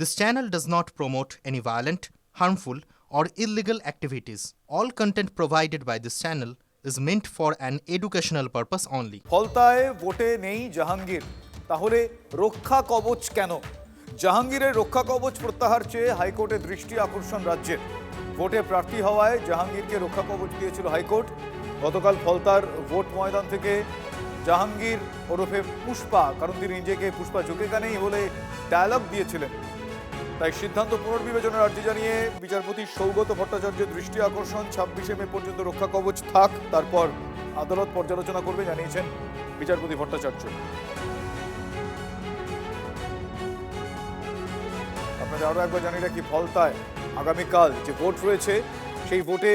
This channel does not promote any violent, harmful, or illegal activities. All content provided by this channel is meant for an educational purpose only. ফলতায় ভোটে নেই জাহাঙ্গীর, তাহলে রক্ষা কবচ কেন? জাহাঙ্গীরের রক্ষা কবচ প্রত্যাহার চেয়ে হাইকোর্টে দৃষ্টি আকর্ষণ রাজ্যের। ভোটে প্রার্থী হওয়ায় জাহাঙ্গীরকে রক্ষা কবচ দিয়েছিল হাইকোর্ট। গতকাল ফলতার ভোট ময়দান থেকে জাহাঙ্গীর ওরফে পুষ্পা, কারণ তিনি নিজেকে পুষ্পা ঝুঁকে কানেই বলে ডায়ালগ দিয়েছিলেন, তাই সিদ্ধান্ত পুনর্বিবেচনার আর্জি জানিয়ে বিচারপতি সৌগত ভট্টাচার্যের দৃষ্টি আকর্ষণ। 26শে মে পর্যন্ত রক্ষা কবচ থাক, তারপর আদালত পর্যালোচনা করবে জানিয়েছেন বিচারপতি ভট্টাচার্য। আপনাদের আরো একবার জানিয়ে রাখি, ফলতায় আগামীকাল যে ভোট রয়েছে সেই ভোটে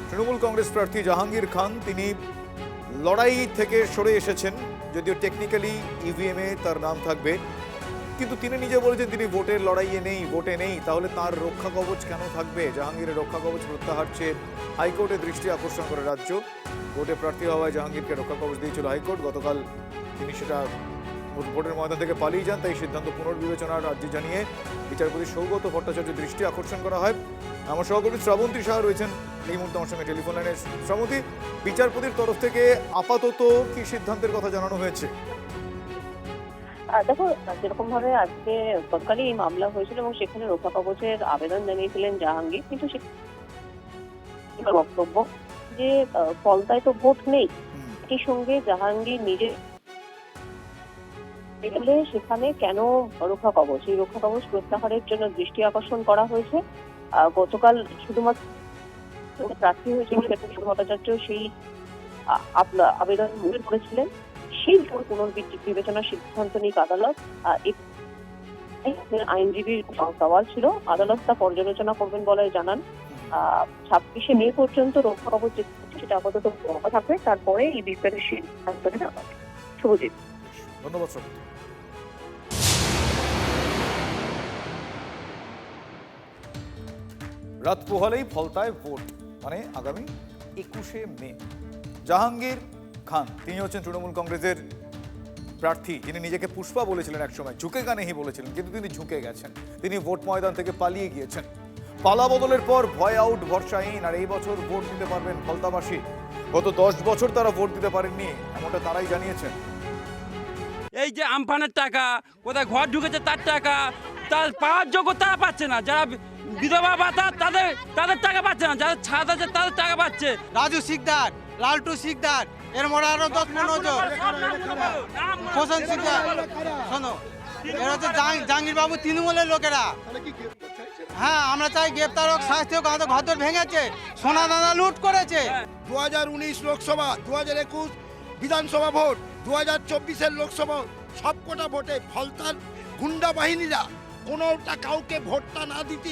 তৃণমূল কংগ্রেস প্রার্থী জাহাঙ্গীর খান তিনি লড়াই থেকে সরে এসেছেন, যদিও টেকনিক্যালি ইভিএমে তার নাম থাকবে, কিন্তু তিনি নিজে বলেছেন তিনি ভোটের লড়াইয়ে নেই, ভোটে নেই। তাহলে তার রক্ষা কবচ কেন থাকবে? জাহাঙ্গীরের রক্ষা কবচ প্রত্যাহার চেয়ে হাইকোর্টে দৃষ্টি আকর্ষণ করে রাজ্য। ভোটে প্রার্থী হওয়ায় জাহাঙ্গীরকে রক্ষা কবচ দিয়েছিল হাইকোর্ট। গতকাল তিনি সেটা ভোটের ময়দান থেকে পালিয়ে যান, তাই সিদ্ধান্ত পুনর্বিবেচনার আর্জি জানিয়ে বিচারপতি সৌগত ভট্টাচার্যের দৃষ্টি আকর্ষণ করা হয়। আমার সহকর্মী শ্রাবন্তী সাহা রয়েছেন এই মুহূর্তে আমার সঙ্গে টেলিফোন লাইনে। শ্রাবন্তী, বিচারপতির তরফ থেকে আপাতত কি সিদ্ধান্তের কথা জানানো হয়েছে? দেখো, যেরকম ভাবে আজকে গতকালই এই মামলা হয়েছিল এবং সেখানে রক্ষা কবচের আবেদন জানিয়েছিলেন জাহাঙ্গীর, কিন্তু বক্তব্য যে ফলতায় তো ভোট নেই, এর সঙ্গে জাহাঙ্গীর নিজে সেখানে কেন রক্ষা কবচ, এই রক্ষা কবচ প্রত্যাহারের জন্য দৃষ্টি আকর্ষণ করা হয়েছে। গতকাল শুধুমাত্র প্রার্থী হয়েছিল ভট্টাচার্য সেই আবেদন মঞ্জুর করেছিলেন, সেই পুনর্বিবেচনার সিদ্ধান্ত নিক আদালত। আইনজীবীর সওয়াল ছিল, আদালত তা পর্যালোচনা করবেন বলে জানান। 26শে মে পর্যন্ত রক্ষা কবচ সেটা আপাতত থাকবে, তারপরে এই বিচারের সিদ্ধান্ত নেওয়া হবে। শুভজিৎ, ধন্যবাদ। রাত পোহালেই ফলতায় ভোট, মানে আগামী 21শে মে। জাহাঙ্গীর খান তিনি হচ্ছেন তৃণমূল কংগ্রেসের প্রার্থী, যিনি নিজেকে পুষ্পা বলেছিলেন একসময়, ঝুঁকে কানেহি বলেছিলেন, কিন্তু তিনি ঝুঁকে গেছেন, তিনি ভোট ময়দান থেকে পালিয়ে গিয়েছেন। পালা বদলের পর ভয় আউট ভরসাহীন, আর এই বছর ভোট দিতে পারবেন ফলতাবাসী। গত 10 বছর তারা ভোট দিতে পারেননি, এমনটা তারাই জানিয়েছেন। এই যে আমফানের টাকা, কোথায় ঘর ঢুকেছে তার টাকা, তার পাওয়ার যোগ্য তারা পাচ্ছে না, যারা বিধবা ভাতা তাদের টাকা পাচ্ছে না, যারা ছাদ আছে তাদের টাকা পাচ্ছে। রাজু শিকদার, লালটু শিকদার, এর মধ্যে আরো 10-15 জন, হোসেন শিকদার, শোনো, এরা হচ্ছে জাহাঙ্গীর বাবু তৃণমূলের লোকেরা। হ্যাঁ, আমরা চাই গ্রেপ্তার হোক, শাস্তি হোক। আমাদের ঘর ভেঙেছে, সোনা দানা লুট করেছে। 2019 লোকসভা, 2021 বিধানসভা ভোট, 2024-এর লোকসভা, সবকটা ভোটে ফলতার গুন্ডা বাহিনীরা কোনোটা কাউকে ভোটটা না দিতে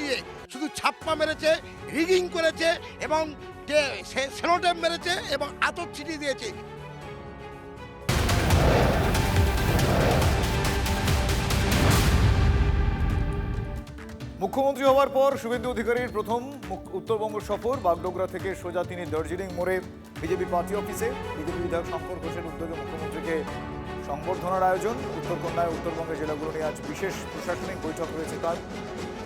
শুধু ছাপ্পা মেরেছে, রিগিং করেছে এবং সেলোটেপ মেরেছে এবং আতর ছিটিয়ে দিয়েছে। মুখ্যমন্ত্রী হওয়ার পর শুভেন্দু অধিকারীর প্রথম উত্তরবঙ্গ সফর। বাগডোগরা থেকে সোজা তিনি দার্জিলিং মোড়ে বিজেপি পার্টি অফিসে। বিজেপি বিধায়ক শঙ্কর ঘোষের উদ্যোগে মুখ্যমন্ত্রীকে সংবর্ধনার আয়োজন। উত্তরকন্যায় উত্তরবঙ্গের জেলাগুলো নিয়ে আজ বিশেষ প্রশাসনিক বৈঠক রয়েছে তার।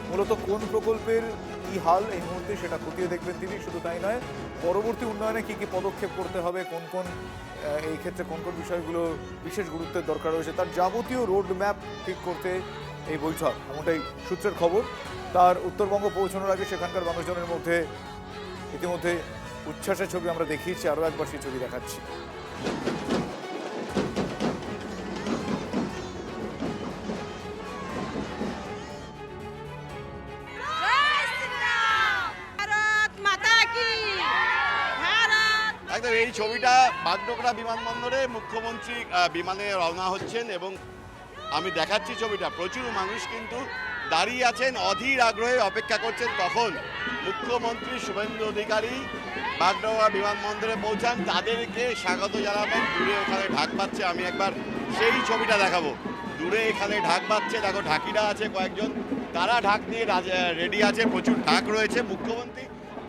মূলত কোন প্রকল্পের কি হাল এই মুহূর্তে সেটা খতিয়ে দেখবেন তিনি। শুধু তাই নয়, পরবর্তী উন্নয়নে কি কি পদক্ষেপ করতে হবে, কোন কোন এই ক্ষেত্রে কোন কোন বিষয়গুলো বিশেষ গুরুত্বের দরকার রয়েছে, তার যাবতীয় রোড ম্যাপ ঠিক করতে এই বৈঠক, এমনটাই সূত্রের খবর। তার উত্তরবঙ্গ পৌঁছানোর আগে সেখানকার মানুষজনের মধ্যে ইতিমধ্যে উচ্ছ্বাসের ছবি আমরা দেখিয়েছি, আরও একবার সেই ছবি দেখাচ্ছি। একদম এই ছবিটা বাগডোগরা বিমানবন্দরে মুখ্যমন্ত্রী বিমানে রওনা হচ্ছেন এবং আমি দেখাচ্ছি ছবিটা। প্রচুর মানুষ কিন্তু দাঁড়িয়ে আছেন, অধীর আগ্রহে অপেক্ষা করছেন কখন মুখ্যমন্ত্রী শুভেন্দু অধিকারী বাগডোগরা বিমানবন্দরে পৌঁছান, তাদেরকে স্বাগত জানাবেন। দূরে ওখানে ঢাক পাচ্ছে, আমি একবার সেই ছবিটা দেখাবো। দূরে এখানে ঢাক পাচ্ছে, দেখো ঢাকিরা আছে কয়েকজন, তারা ঢাক নিয়ে রেডি আছে, প্রচুর ঢাক রয়েছে। মুখ্যমন্ত্রী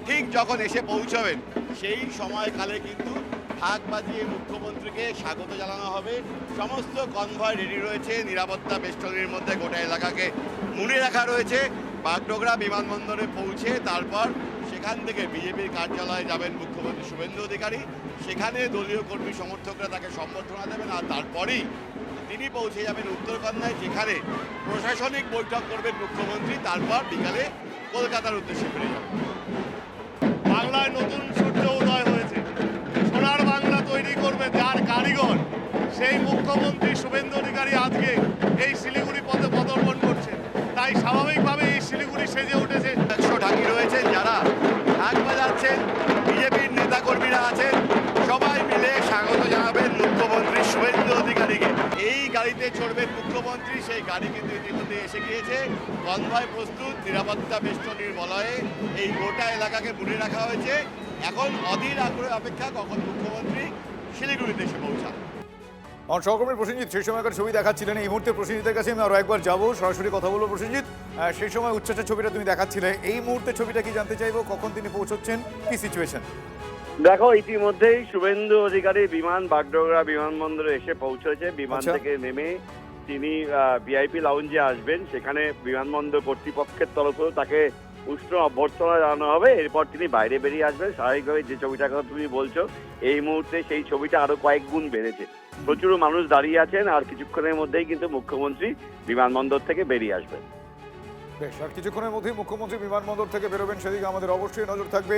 ঠিক যখন এসে পৌঁছাবেন সেই সময়কালে কিন্তু ঢাক বাজিয়ে মুখ্যমন্ত্রীকে স্বাগত জানানো হবে। সমস্ত কনভয় রেডি রয়েছে, নিরাপত্তা বেষ্টনীর মধ্যে গোটা এলাকাকে মুড়ে রাখা রয়েছে। বাগডোগরা বিমানবন্দরে পৌঁছে তারপর সেখান থেকে বিজেপির কার্যালয়ে যাবেন মুখ্যমন্ত্রী শুভেন্দু অধিকারী। সেখানে দলীয় কর্মী সমর্থকরা তাকে সম্বর্ধনা দেবেন, আর তারপরেই তিনি পৌঁছে যাবেন উত্তরকন্যায়, যেখানে প্রশাসনিক বৈঠক করবেন মুখ্যমন্ত্রী। তারপর বিকালে কলকাতার উদ্দেশ্যে ফিরে যাবেন। বাংলায় নতুন সূর্য উদয় হয়েছে, সোনার বাংলা তৈরি করবে যার কারিগর সেই মুখ্যমন্ত্রী শুভেন্দু অধিকারী আজকে এই শিলিগুড়ি পথে পদার্পণ করছেন। তাই স্বাভাবিকভাবে এই শিলিগুড়ি সেজে উঠেছে। 100 ঢাকি রয়েছেন যারা ঢাক বাজাচ্ছেন, বিজেপির নেতাকর্মীরা আছেন, সবাই মিলে স্বাগত জানাবেন মুখ্যমন্ত্রী শুভেন্দু অধিকারীকে। এই গাড়িতে চড়বেন মুখ্যমন্ত্রী, সেই গাড়ি কিন্তু ইতিমধ্যে এসে গিয়েছে। কনভয় প্রস্তুত, নিরাপত্তা বেষ্টনীর বলয়ে এই গোটা এলাকাকে মুড়ে রাখা হয়েছে। এখন অধীর আগ্রহে অপেক্ষা কখন মুখ্যমন্ত্রী শিলিগুড়িতে এসে পৌঁছান। আমার সহকর্মী প্রসেনজিৎ সেই সময়কার ছবি দেখাচ্ছিলেন। এই মুহূর্তে প্রসেনজিতের কাছে আমি আরও একবার যাবো, সরাসরি কথা বলবো। প্রসেনজিৎ, সেই সময় উচ্চাচার ছবিটা তুমি দেখাচ্ছিলে, এই মুহূর্তে ছবিটা কি জানতে চাইবো, কখন তিনি পৌঁছচ্ছেন, কি সিচুয়েশন? দেখো, ইতিমধ্যেই শুভেন্দু অধিকারী বিমান বাগডোগরা বিমানবন্দরে এসে পৌঁছেছে। বিমান আচ্ছা। থেকে নেমে তিনি ভিআইপি লাউঞ্জে আসবেন। সেখানে বিমানবন্দর কর্তৃপক্ষের তরফেও তাকে উষ্ণ অভ্যর্থনা জানানো হবে। এরপর তিনি বাইরে বেরিয়ে আসবেন। স্বাভাবিকভাবে যে ছবিটার কথা তুমি বলছো, এই মুহূর্তে সেই ছবিটা আরো কয়েক গুণ বেড়েছে। প্রচুর মানুষ দাঁড়িয়ে আছেন, আর কিছুক্ষণের মধ্যেই কিন্তু মুখ্যমন্ত্রী বিমানবন্দর থেকে বেরিয়ে আসবেন। বেশ, আর কিছুক্ষণের মধ্যেই মুখ্যমন্ত্রী বিমানবন্দর থেকে বেরোবেন, সেদিকে আমাদের অবশ্যই নজর থাকবে।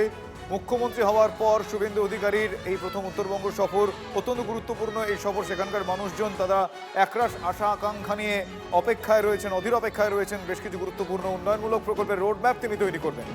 মুখ্যমন্ত্রী হওয়ার পর শুভেন্দু অধিকারীর এই প্রথম উত্তরবঙ্গ সফর অত্যন্ত গুরুত্বপূর্ণ। এই সফর সেখানকার মানুষজন তারা একরাশ আশা আকাঙ্ক্ষা নিয়ে অপেক্ষায় রয়েছেন, অধীর অপেক্ষায় রয়েছেন। বেশ কিছু গুরুত্বপূর্ণ উন্নয়নমূলক প্রকল্পের রোড ম্যাপ তিনি তৈরি করবেন।